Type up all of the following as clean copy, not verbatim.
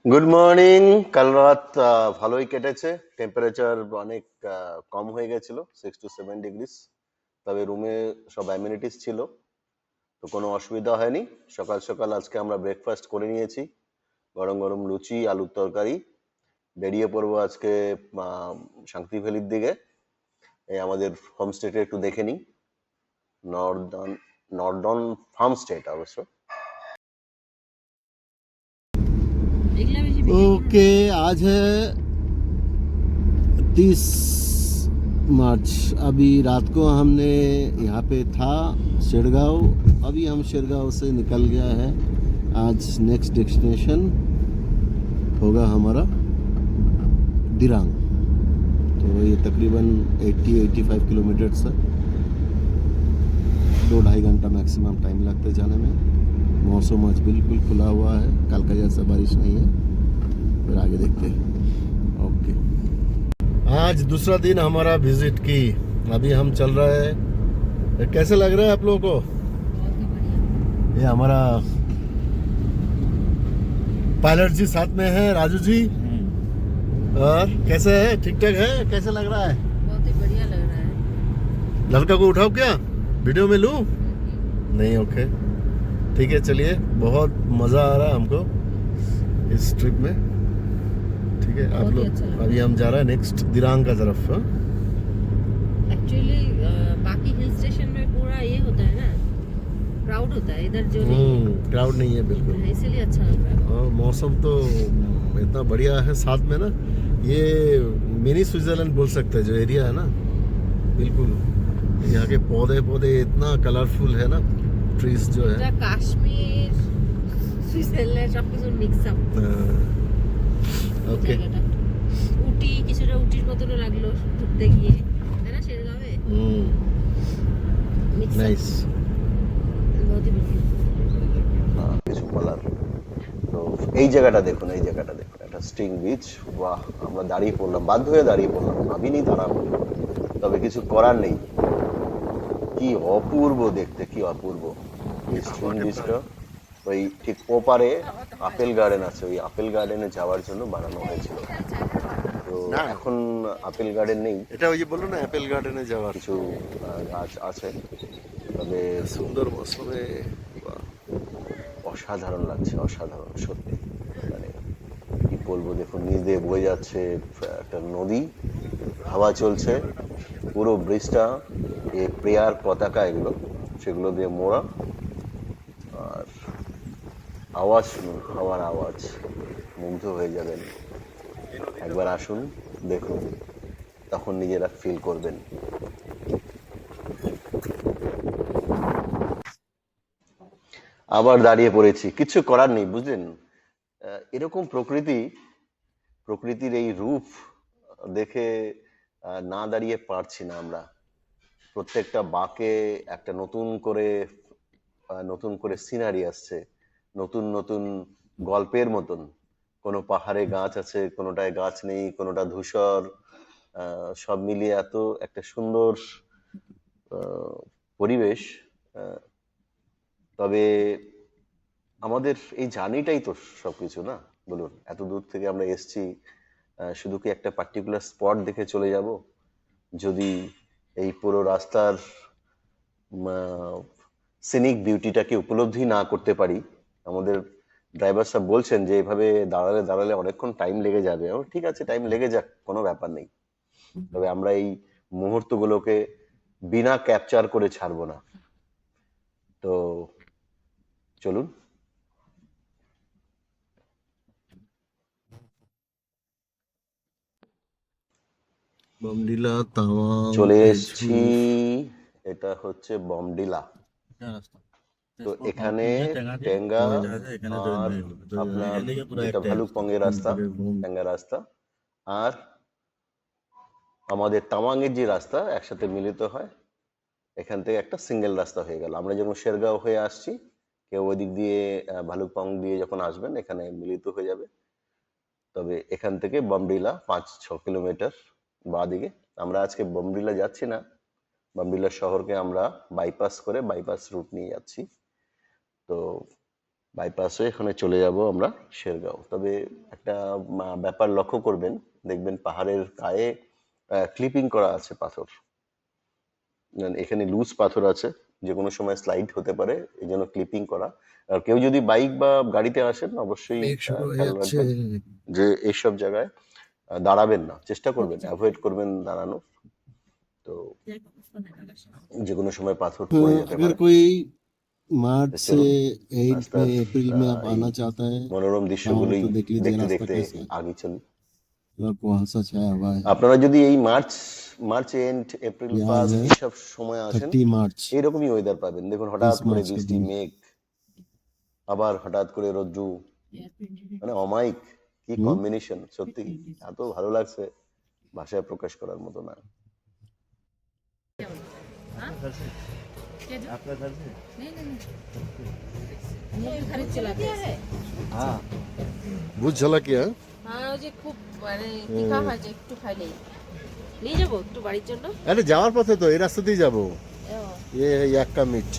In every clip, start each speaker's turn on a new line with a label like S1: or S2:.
S1: Good morning. কাল রাত ভালোই কেটেছে। টেম্পারেচার অনেক কম হয়ে গেছিল, 6 to 7 ডিগ্রিস। তবে রুমে সব অ্যামিনিটিস ছিল, তো কোনো অসুবিধা হয়নি। সকাল সকাল আজকে আমরা ব্রেকফাস্ট করে নিয়েছি, গরম গরম লুচি আলুর তরকারি। বেরিয়ে পড়বো আজকে শান্তি ভ্যালির দিকে। এই আমাদের হোমস্টেটা একটু দেখে নিই। নর্দন নর্দন ফার্ম স্টেট অবশ্য।
S2: ओके, आज है 30 मार्च। अभी रात को हमने यहाँ पे था शेरगांव। अभी हम शेरगांव से निकल गया है। आज नेक्स्ट डेस्टिनेशन होगा हमारा दिरांग। तो ये तकरीबन 80-85 किलोमीटर्स है। 2-2.5 घंटा मैक्सिमम टाइम लगता है जाने में। मौसम आज बिल्कुल खुला हुआ है, कल का जैसा बारिश नहीं है। फिर आगे देखते हैं। ओके, आज दूसरा दिन हमारा विजिट की। अभी हम चल रहे हैं। कैसे लग रहा है आप लोगों को? ये हमारा पायलट जी साथ में है, राजू जी। और कैसे है? ठीक ठाक है? कैसे लग रहा है?
S3: बहुत ही बढ़िया लग रहा है।
S2: लड़का को उठाओ क्या, वीडियो में लूं? नहीं, ओके ठीक है। चलिए, बहुत मज़ा आ रहा है हमको इस ट्रिप में। ठीक है, आप लोग
S3: अच्छा
S2: अभी हम जा रहे हैं नेक्स्ट दिरांग का तरफ।
S3: एक्चुअली बाकी हिल स्टेशन में पूरा ये होता है ना, क्राउड होता है, इधर जो नहीं
S2: क्राउड नहीं है बिल्कुल।
S3: है, इसीलिए अच्छा लग रहा है।
S2: और मौसम तो इतना बढ़िया है, साथ में ना ये मिनी स्विट्जरलैंड बोल सकते हैं जो एरिया है ना, बिल्कुल। यहाँ के पौधे पौधे इतना कलरफुल है ना, ट्रीज जो है।
S3: কাশ্মীর সুইজারল্যান্ড সবকিছু মিক্স আপ।
S2: ओके,
S3: উটি কিছুটা উটির মতনও লাগলো ঘুরতে গিয়ে, তাই না? শেরগাঁওয়ে
S2: नाइस।
S3: बहुत ही बढ़िया।
S1: কিছু বলার তো এই জায়গাটা দেখুন, এই জায়গাটা দেখুন, একটা স্টিং বিচ। বাহ, আমরা দাঁড়িয়ে পড়লাম, বাধ্য হয়ে দাঁড়িয়ে পড়লাম, ভাবিনি দাঁড়াবো, তবে কিছু করার নেই। কি অপূর্ব দেখতে, কি অপূর্ব এই স্টিং বিচটা। ওই ঠিক ওপারে আপেল গার্ডেন আছে, ওই আপেল গার্ডেনে যাওয়ার জন্য বানানো হয়েছিল। তো
S2: না।
S1: এখন আপেল গার্ডেন নেই,
S2: এটা ওই যে বললো না অ্যাপেল গার্ডেনে যাওয়ার
S1: কিছু গাছ আছে, তবে
S2: সুন্দর মৌসুমে। বাহ,
S1: অসাধারণ লাগছে, অসাধারণ সত্যি। মানে কি বলবো, দেখুন নিচ দিয়ে বয়ে যাচ্ছে একটা নদী, হাওয়া চলছে, পুরো ব্রিজটা এই প্রেয়ার পতাকা এগুলো সেগুলো দিয়ে মোড়া। আর আওয়াজ শুনুন, হাওয়ার আওয়াজ, মুগ্ধ হয়ে যাবেন। একবার আসুন, দেখুন, তখন নিজেরা ফিল করবেন। আবার দাঁড়িয়ে পড়েছি, কিছু করার নেই, বুঝলেন। এরকম প্রকৃতির এই রূপ দেখে না দাঁড়িয়ে পারছি না আমরা। প্রত্যেকটা বাঁকে একটা নতুন করে সিনারি আসছে, নতুন নতুন গল্পের মতন। কোনো পাহাড়ে গাছ আছে, কোনোটায় গাছ নেই, কোনোটা ধূসর, সব মিলিয়ে এত একটা সুন্দর পরিবেশ। আহ, তবে আমাদের এই জার্নিটাই তো সবকিছু না, বলুন। এত দূর থেকে আমরা এসেছি, শুধু কি একটা পার্টিকুলার স্পট দেখে চলে যাব? যদি এই পুরো রাস্তার সিনিক বিউটিটাকে উপলব্ধি না করতে পারি। আমাদের ড্রাইভার সাহেব বলছেন যে এভাবে দাঁড়ালে দাঁড়ালে অনেকক্ষণ টাইম লেগে যাবে। ঠিক আছে, টাইম লেগে যাক, কোনো ব্যাপার নেই, তবে আমরা এই মুহূর্তগুলোকে বিনা ক্যাপচার করে ছাড়বো না। তো চলুন।
S2: বমডিলা তাওয়াং
S1: চলে
S2: তেজু।
S1: এসছি, এটা হচ্ছে বমডিলা। তো এখানে টেঙ্গা আর আপনার যেটা ভালুকপঙ্গের রাস্তা, টেঙ্গা রাস্তা আর আমাদের তাওয়াংয়ের যে রাস্তা একসাথে মিলিত হয়। এখান থেকে একটা সিঙ্গেল রাস্তা হয়ে গেল। আমরা যেমন শেরগাঁও হয়ে আসছি, কেউ ওই দিক দিয়ে ভালুকপং দিয়ে যখন আসবেন এখানে মিলিত হয়ে যাবে। তবে এখান থেকে বমডিলা 5-6 কিলোমিটার বাঁ দিকে। আমরা আজকে বমডিলা যাচ্ছি না, বমডিলা শহরকে আমরা বাইপাস করে বাইপাস রুট নিয়ে যাচ্ছি। তো বাইপাস হয়ে এখানে চলে যাব আমরা শেরগাঁও। তবে একটা ব্যাপার লক্ষ্য করবেন, দেখবেন পাহাড়ের গায়ে ক্লিপিং করা আছে পাথর। এখানে লুজ পাথর আছে, যে কোনো সময় স্লাইড হতে পারে, এই জন্য ক্লিপিং করা। আর কেউ যদি বাইক বা গাড়িতে আসেন অবশ্যই
S2: মেঘ শুরু হয়ে
S1: খেয়াল
S2: যাচ্ছে।
S1: রাখবেন যে এইসব জায়গায় দাঁড়াবেন না, চেষ্টা করবেন অ্যাভয়েড করবেন দাঁড়ানো। তো যে কোনো সময় পাথর পড়ে যেতে
S2: अगर
S1: পারে।
S2: कोई मार्च
S1: তো
S2: से
S1: চলুন
S2: 8
S1: রাস্তার
S2: में अप्रैल में आप
S1: এই
S2: आना चाहता है
S1: মনোরম
S2: ताओ
S1: দৃশ্যগুলোই
S2: तो देख लीजिए
S1: দেখতে
S2: रास्ता
S1: দেখতে
S2: कैसा है,
S1: আগে চলুন।
S2: पूरा कुहासा छाया हुआ है।
S1: আপনারা যদি এই মার্চ এন্ড এপ্রিল
S2: ये आज
S1: ফার্স্ট
S2: है
S1: এইসব সময় আসেন
S2: 30 मार्च,
S1: এইরকমই ওয়েদার পাবেন। দেখুন
S2: 30
S1: হঠাৎ করে
S2: मार्च का
S1: বৃষ্টি
S2: दिन।
S1: মেঘ, আবার হঠাৎ করে রোদ্রু, মানে অমায়িক কি
S2: हम्म
S1: কম্বিনেশন, সত্যি এত ভালো লাগছে ভাষায় প্রকাশ করার মতো না।
S3: खरीद चलाते हैं।
S2: हाँ ভূত ঝালা কি হ্যাঁ
S3: হ্যাঁ ওই যে খুব মানে টিকা হয় যে একটু খাইলেই নিয়ে যাবো একটু বাড়ির জন্য।
S2: আরে যাওয়ার পথে তো এই রাস্তা দিয়ে যাবো।
S3: ও,
S2: ये यक्का मीट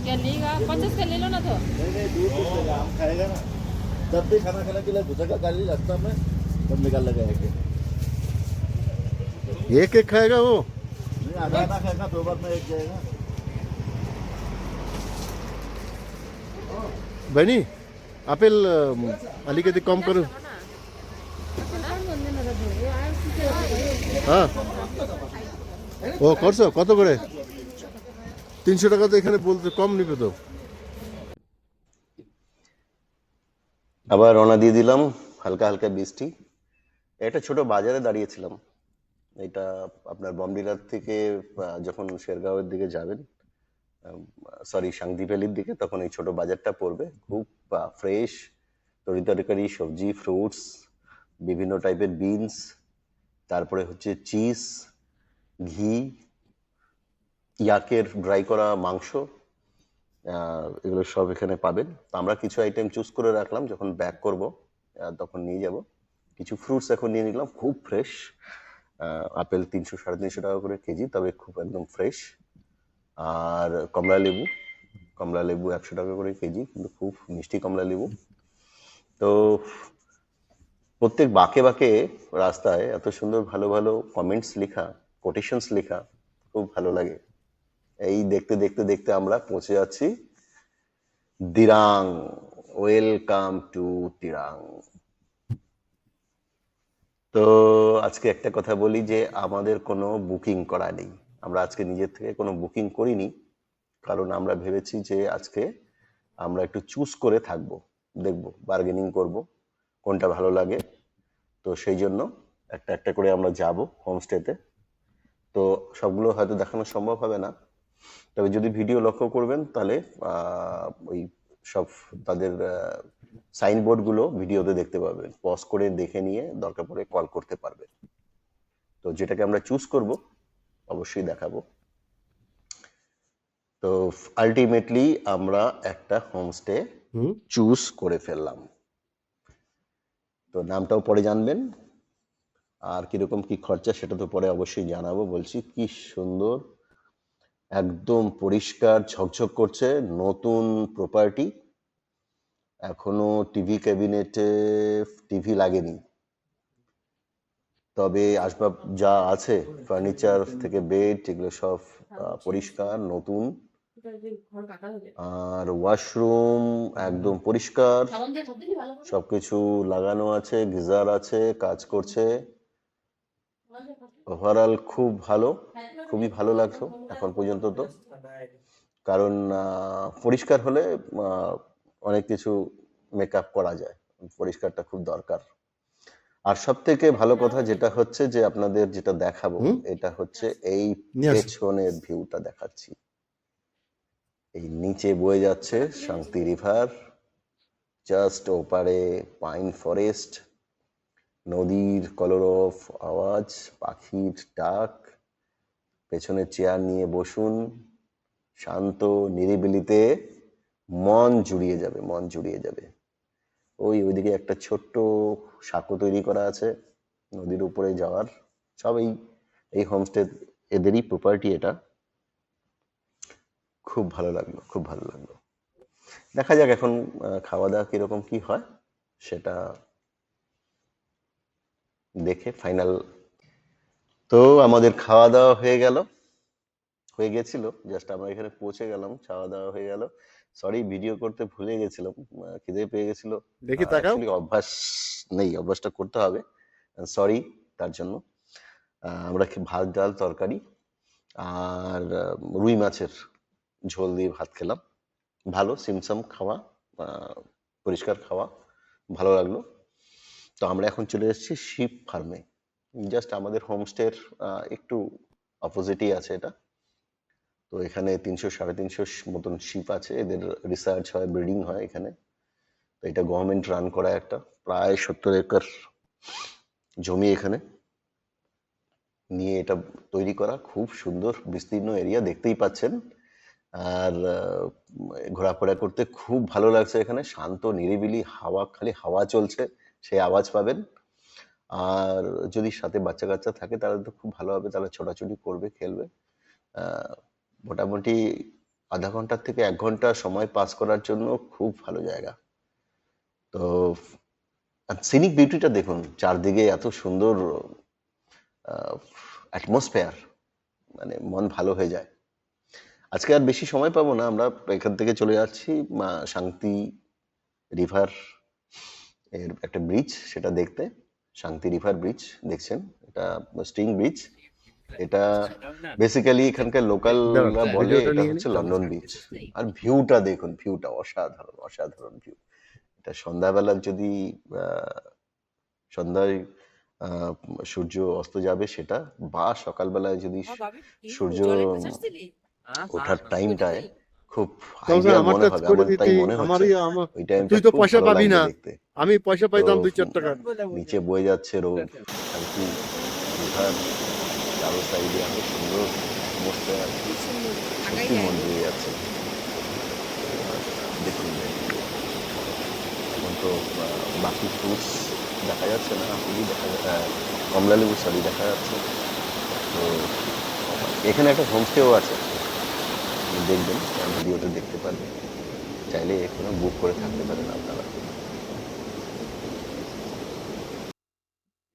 S3: क्या लेगा 50 का ले लो ना तो।
S2: हम खाएगा ना, जब भी खाना खाने के लिए घुसेगा गाली रास्ता में, तब निकाल लगा एक एक खाएगा वो, नहीं आधा आधा खाएगा, 2 बार में एक जाएगा। बनी আপেল আলিকে দিয়ে কম করো। হ্যাঁ ও করছো কত করে? 300 টাকা তো এখানে বলতে কম নিবে তো।
S1: আবার রওনা দিয়ে দিলাম, হালকা হালকা বৃষ্টি। একটা ছোট বাজারে দাঁড়িয়েছিলাম। এটা আপনার বমডিলার থেকে যখন শেরগাঁওয়ের দিকে যাবেন, সরি সাংদি ভ্যালির দিকে, তখন এই ছোট বাজারটা পড়বে। খুব ফ্রেশ তরিতরকারি, সবজি, ফ্রুটস, বিভিন্ন টাইপের বিনস, তারপরে হচ্ছে চিজ, ঘি, ইয়াকের ড্রাই করা মাংস, এগুলো সব এখানে পাবেন। তো আমরা কিছু আইটেম চুজ করে রাখলাম, যখন ব্যাক করব তখন নিয়ে যাব। কিছু ফ্রুটস এখন নিয়ে নিলাম, খুব ফ্রেশ। আপেল 300-350 টাকা করে কেজি, তবে খুব একদম ফ্রেশ। আর কমলা লেবু 100 টাকা করে কেজি, কিন্তু খুব মিষ্টি কমলা লেবু। তো প্রত্যেক বাঁকে বাঁকে রাস্তায় এত সুন্দর ভালো ভালো কমেন্টস লেখা, কোটেশনস লেখা, খুব ভালো লাগে। এই দেখতে দেখতে দেখতে আমরা পৌঁছে যাচ্ছি দিরাং। Welcome to Dirang. তো আজকে একটা কথা বলি যে আমাদের কোনো বুকিং করা নেই। আমরা আজকে নিজের থেকে কোনো বুকিং করিনি, কারণ আমরা ভেবেছি যে আজকে আমরা একটু চুজ করে থাকবো, দেখবো, বার্গেনিং করব, কোনটা ভালো লাগে। তো সেই জন্য একটা একটা করে আমরা যাব হোমস্টেতে। তো সবগুলো হয়তো দেখানো সম্ভব হবে না, তবে যদি ভিডিও লক্ষ্য করবেন তাহলে ওই সব তাদের সাইনবোর্ডগুলো ভিডিওতে দেখতে পাবেন। পজ করে দেখে নিয়ে দরকার পড়ে কল করতে পারবেন। তো যেটাকে আমরা চুজ করব অবশ্যই দেখাবো। তো আলটিমেটলি আমরা একটা হোমস্টে চুজ করে ফেললাম। তো নামটাও পরে জানবেন, আর কিরকম কি খরচা সেটা তো পরে অবশ্যই জানাবো। বলছি কি সুন্দর, একদম পরিষ্কার ঝকঝক করছে, নতুন প্রপার্টি। এখনো টিভি ক্যাবিনেটে টিভি লাগেনি, তবে আসবাব যা আছে, ফার্নিচার থেকে বেড, এগুলো সব পরিষ্কার নতুন। আর ওয়াশরুম একদম পরিষ্কার, সবকিছু লাগানো আছে, গিজার আছে, কাজ করছে। ওভারঅল খুব ভালো, খুবই ভালো লাগতো এখন পর্যন্ত। তো কারণ পরিষ্কার হলে অনেক কিছু মেকআপ করা যায়, পরিষ্কারটা খুব দরকার। আর সব থেকে ভালো কথা যেটা হচ্ছে যে আপনাদের যেটা দেখাবো, এটা হচ্ছে এই পেছনের ভিউটা দেখাচ্ছি। এই নিচে বয়ে যাচ্ছে শান্তি রিভার, জাস্ট ওপারে পাইন ফরেস্ট, নদীর কলরব আওয়াজ, পাখির ডাক। পেছনে চেয়ার নিয়ে বসুন, শান্ত নিরিবিলিতে মন জুড়িয়ে যাবে, মন জুড়িয়ে যাবে। ওইদিকে একটা ছোট্ট সাঁকো তৈরি করা আছে নদীর উপরে যাওয়ার। সব এই হোমস্টে এদেরই প্রপার্টি এটা। খুব ভালো লাগলো, খুব ভালো লাগলো। দেখা যাক এখন খাওয়া দাওয়া কিরকম কি হয় সেটা দেখে ফাইনাল। তো আমাদের খাওয়া দাওয়া হয়ে গেছিল, জাস্ট আমরা এখানে পৌঁছে গেলাম, খাওয়া দাওয়া হয়ে গেল। সরি, ভিডিও করতে ভুলে গেছিলাম, খিদে পেয়ে গেছিল।
S2: দেখি তাকাও।
S1: অ্যাকচুয়ালি অভ্যাস নেই, অভ্যাসটা করতে হবে, সরি তার জন্য। আমরা ভাত ডাল তরকারি আর রুই মাছের ঝোল দিয়ে ভাত খেলাম। ভালো সিমসাম খাওয়া, পরিষ্কার খাওয়া, ভালো লাগলো। তো আমরা এখন চলে এসেছি শিপ ফার্মে, জাস্ট আমাদের হোমস্টের একটু অপোজিটই আছে এটা। তো এখানে 300-350 মতন শিপ আছে, এদের রিসার্চ হয়, ব্রিডিং হয় এখানে। তো এটা গভর্নমেন্ট রান করা একটা প্রায় 70 একর জমি এখানে নিয়ে এটা তৈরি করা, খুব সুন্দর বিস্তীর্ণ এরিয়া দেখতেই পাচ্ছেন। আর ঘোরাফেরা করতে খুব ভালো লাগছে এখানে, শান্ত নিরিবিলি হাওয়া, খালি হাওয়া চলছে সেই আওয়াজ পাবেন। আর যদি সাথে বাচ্চা কাচ্চা থাকে তাহলে তো খুব ভালো হবে, তাহলে ছোটাছুটি করবে, খেলবে। মোটামুটি আধা ঘন্টার থেকে 1 ঘন্টা সময় পাস করার জন্য খুব ভালো জায়গা। তো সিনিক বিউটিটা দেখুন, চারদিকে এত সুন্দর অ্যাটমসফেয়ার, মানে মন ভালো হয়ে যায়। আজকে আর বেশি সময় পাবো না, আমরা এখান থেকে চলে যাচ্ছি শান্তি রিভার এর একটা ব্রিজ, সেটা দেখতে। শান্তি রিভার ব্রিজ দেখছেন, এটা স্টিং ব্রিজ। এটা বেসিক্যালি এখানকার লোকালরা বলে এটা হচ্ছে লন্ডন ব্রিজ। আর ভিউটা দেখুন, ভিউটা অসাধারণ, অসাধারণ ভিউ। এটা সন্ধ্যাবেলা যদি সন্ধ্যায় সূর্য অস্ত যাবে সেটা, বা সকালবেলায় যদি সূর্য ওঠার টাইমটায় খুব আইডিয়াল মনে হবে, আমার তাই মনে হচ্ছে ওই টাইমটা
S2: তুই তো
S1: খুব
S2: পয়সা
S1: ভালো
S2: পাবি
S1: লাগবে
S2: না,
S1: দেখতে।
S2: আমি পয়সা পাইতাম
S1: তো
S2: 2-4 টাকা।
S1: নিচে বয়ে যাচ্ছে রোড, শান্তি রিভার, চারো সাইডে এত সুন্দর অবস্থায়, সত্যি মন জুড়ে যাচ্ছে। দেখুন এখন তো বাকি ফ্রুটস দেখা যাচ্ছে না, আপেলই দেখা কমলা লেবু সরি দেখা যাচ্ছে। তো এখানে একটা হোমস্টেও আছে, দেখবেন ভিডিওতে দেখতে পারবেন, চাইলে এখানে বুক করে থাকতে পারেন আপনারা।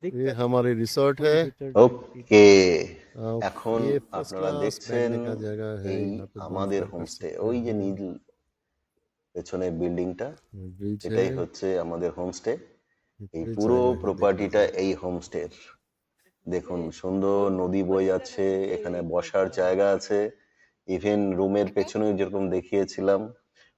S2: ये हमारे रिसोर्ट है।
S1: ওকে,
S2: और
S1: এখন
S2: ये फर्स्ट
S1: আপনারা
S2: क्लास
S1: দেখছেন
S2: बैठने का जगह है,
S1: এই
S2: यहाँ पे
S1: আমাদের
S2: bonfire कर
S1: হোমস্টে,
S2: सकते
S1: ওই যে
S2: हैं।
S1: নীল পেছনে বিল্ডিংটা,
S2: ब्रिज है,
S1: এটাই হচ্ছে আমাদের হোমস্টে। এই
S2: ब्रिज
S1: পুরো
S2: जाएगा है
S1: প্রপার্টিটা
S2: देखने
S1: এই হোমস্টের। দেখুন সুন্দর নদী বয়ে যাচ্ছে, এখানে বসার জায়গা আছে, ইভেন রুমের পেছনে যেরকম দেখিয়েছিলাম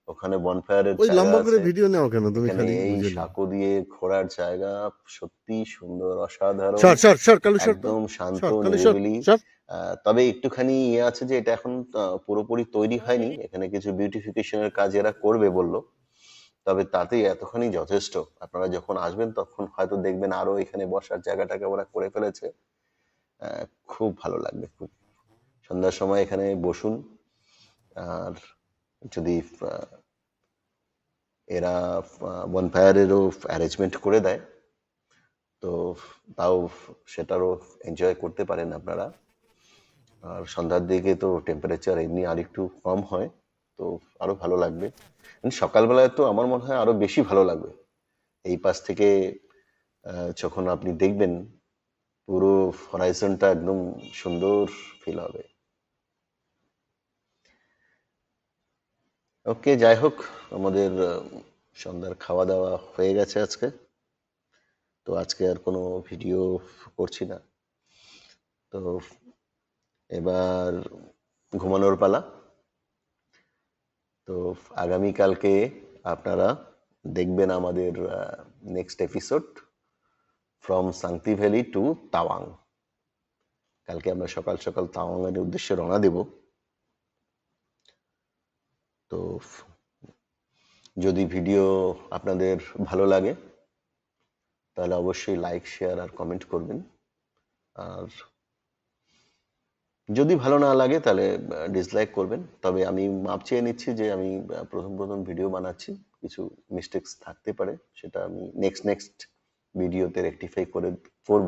S1: ওখানে বনফায়ারের
S2: ওই
S1: জায়গা
S2: লম্বা করে
S1: আছে।
S2: ভিডিও নাও কেন তুমি,
S1: এখানে
S2: খালি
S1: এই
S2: বুঝে নাও।
S1: সাঁকো দিয়ে ঘোরার জায়গা, সত্যি সুন্দর, অসাধারণ,
S2: সর সর সর কালু, সর তো,
S1: একদম শান্ত
S2: সর কালু, সর
S1: নিরিবিলি।
S2: সর।
S1: তবে একটুখানি ইয়ে আছে যে এটা এখন পুরোপুরি তৈরি হয়নি, এখানে কিছু বিউটিফিকেশনের কাজ এরা করবে বললো, তবে তাতেই এতখানি যথেষ্ট। আপনারা যখন আসবেন তখন হয়তো দেখবেন আরো এখানে বসার জায়গাটাকে ওরা করে ফেলেছে, খুব ভালো লাগবে। খুব সন্ধ্যার সময় এখানে বসুন, আর যদি এরা বনফায়ারেরও অ্যারেঞ্জমেন্ট করে দেয় তো তাও সেটারও এনজয় করতে পারেন আপনারা। আর সন্ধ্যার দিকে তো টেম্পারেচার এমনি আর একটু কম হয়, তো আরো ভালো লাগবে। সকালবেলায় তো আমার মনে হয় আরো বেশি ভালো লাগবে। এই পাশ থেকে যখন আপনি দেখবেন পুরো হরাইজনটা একদম সুন্দর ফিল হবে। ওকে, যাই হোক, আমাদের সন্ধ্যার খাওয়া দাওয়া হয়ে গেছে আজকে। তো আজকে আর কোনো ভিডিও করছি না, তো এবার ঘুমানোর পালা। তো আগামীকালকে আপনারা দেখবেন আমাদের next episode from Sangti valley to Tawang. কালকে আমরা সকাল সকাল তাওয়াংয়ের উদ্দেশ্যে রওনা দেব। তো যদি ভিডিও আপনাদের ভালো লাগে তাহলে অবশ্যই লাইক, শেয়ার আর কমেন্ট করবেন। আর যদি ভালো না লাগে তাহলে ডিসলাইক করবেন। তবে আমি মাপ চেয়ে নিচ্ছি যে আমি প্রথম প্রথম ভিডিও বানাচ্ছি, কিছু মিস্টেকস থাকতে পারে, সেটা আমি নেক্সট ভিডিওতে রেকটিফাই করব।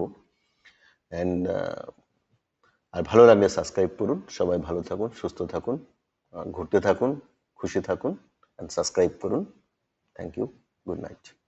S1: অ্যান্ড আর ভালো লাগলে সাবস্ক্রাইব করুন। সবাই ভালো থাকুন, সুস্থ থাকুন, ঘুরতে থাকুন, খুশি থাকুন, অ্যান্ড সাবস্ক্রাইব করুন। Thank you, good night.